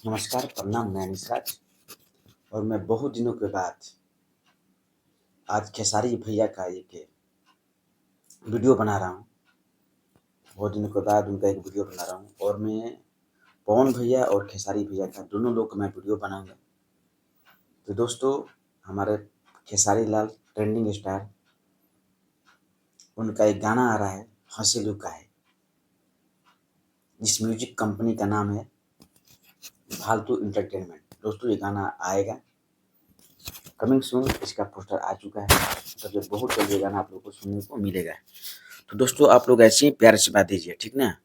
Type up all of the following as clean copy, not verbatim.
नमस्कार, प्रणाम। मैं निसराज और मैं बहुत दिनों के बाद आज खेसारी भैया का एक वीडियो बना रहा हूँ। बहुत दिनों के बाद उनका एक वीडियो बना रहा हूँ और मैं पवन भैया और खेसारी भैया का दोनों लोग का मैं वीडियो बनाऊँगा। तो दोस्तों, हमारे खेसारी लाल ट्रेंडिंग स्टार, उनका एक गाना आ रहा है, हँसी लू का है, जिस म्यूजिक कंपनी का नाम है फालतू एंटरटेनमेंट। दोस्तों, ये गाना आएगा कमिंग सून। इसका पोस्टर आ चुका है, तो बहुत जल्द ये गाना आप लोग को सुनने को मिलेगा। तो दोस्तों, आप लोग ऐसे ही प्यार से बात दीजिए, ठीक ना।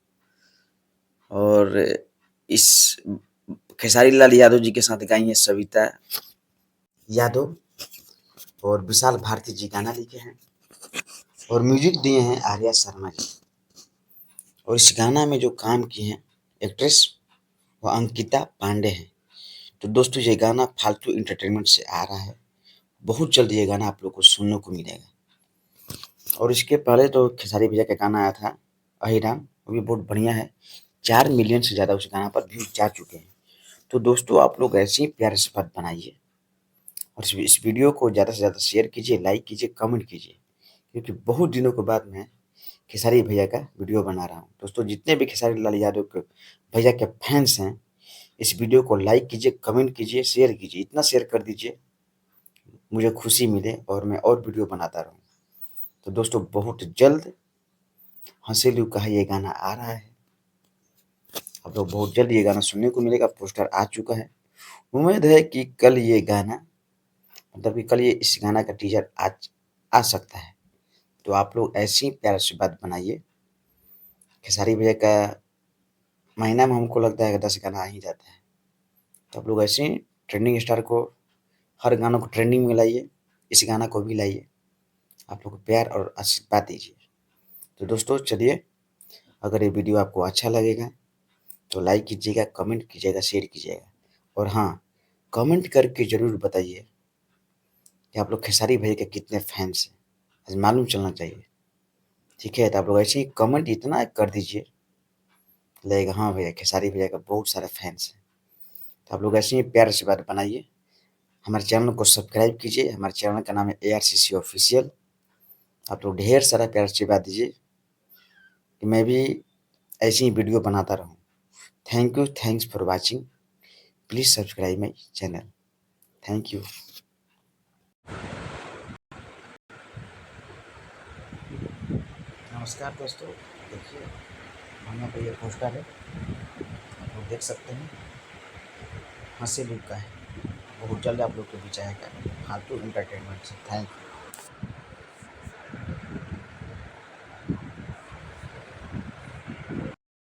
और इस खेसारी लाल यादव जी के साथ गाई हैं सविता यादव और विशाल भारती जी गाना लिखे हैं और म्यूजिक दिए हैं आर्या शर्मा जी। और इस गाना में जो काम किए हैं एक्ट्रेस वो अंकिता पांडे हैं। तो दोस्तों, ये गाना फालतू एंटरटेनमेंट से आ रहा है, बहुत जल्द ये गाना आप लोग को सुनने को मिलेगा। और इसके पहले तो खेसारी भैया का गाना आया था अहिराम, वो भी बहुत बढ़िया है। 4 मिलियन से ज़्यादा उस गाना पर व्यूज जा चुके हैं। तो दोस्तों, आप लोग ऐसे ही प्यार से बात बनाइए और इस वीडियो को ज़्यादा से ज़्यादा शेयर कीजिए, लाइक कीजिए, कमेंट कीजिए, क्योंकि बहुत दिनों के बाद मैं खेसारी भैया का वीडियो बना रहा हूँ। दोस्तों, जितने भी खेसारी लाल यादव के भैया के फैंस हैं, इस वीडियो को लाइक कीजिए, कमेंट कीजिए, शेयर कीजिए। इतना शेयर कर दीजिए मुझे खुशी मिले और मैं और वीडियो बनाता रहूँ। तो दोस्तों, बहुत जल्द हँसी लू का ये गाना आ रहा है। आप लोग बहुत जल्द ये गाना सुनने को मिलेगा। पोस्टर आ चुका है। उम्मीद है कि कल ये गाना मतलब कि कल ये इस गाना का टीजर आज आ सकता है। तो आप लोग ऐसी ही प्यार से बात बनाइए। खेसारी भैया का महीना में हमको लगता है कि 10 गाना आ ही जाता है। तो आप लोग ऐसे ही ट्रेंडिंग स्टार को, हर गानों को ट्रेंडिंग में लाइए, इस गाना को भी लाइए। आप लोग को प्यार और आशीर्वाद दीजिए। तो दोस्तों, चलिए, अगर ये वीडियो आपको अच्छा लगेगा तो लाइक कीजिएगा, कमेंट कीजिएगा, शेयर कीजिएगा। और हाँ, कमेंट करके ज़रूर बताइए कि आप लोग खेसारी भैया के कितने फैंस हैं, आज मालूम चलना चाहिए। ठीक है, तो आप लोग ऐसे ही कमेंट इतना कर दीजिए, लगेगा हाँ भैया, खेसारी भैया का बहुत सारे फैंस हैं। तो आप लोग ऐसे ही प्यार से बात बनाइए। हमारे चैनल को सब्सक्राइब कीजिए। हमारे चैनल का नाम है ARCC ऑफिशियल। आप लोग ढेर सारा प्यार से बात दीजिए कि मैं भी ऐसी ही वीडियो बनाता रहूँ। Thank you, thanks for watching. Please subscribe my channel. Thank you. नमस्कार दोस्तों, देखिए यहाँ पे ये पोस्टर है, आप लोग देख सकते हैं, हँसी लू का है। बहुत जल्द आप लोग को बीच आएगा फालतू एंटरटेनमेंट से। Thank you.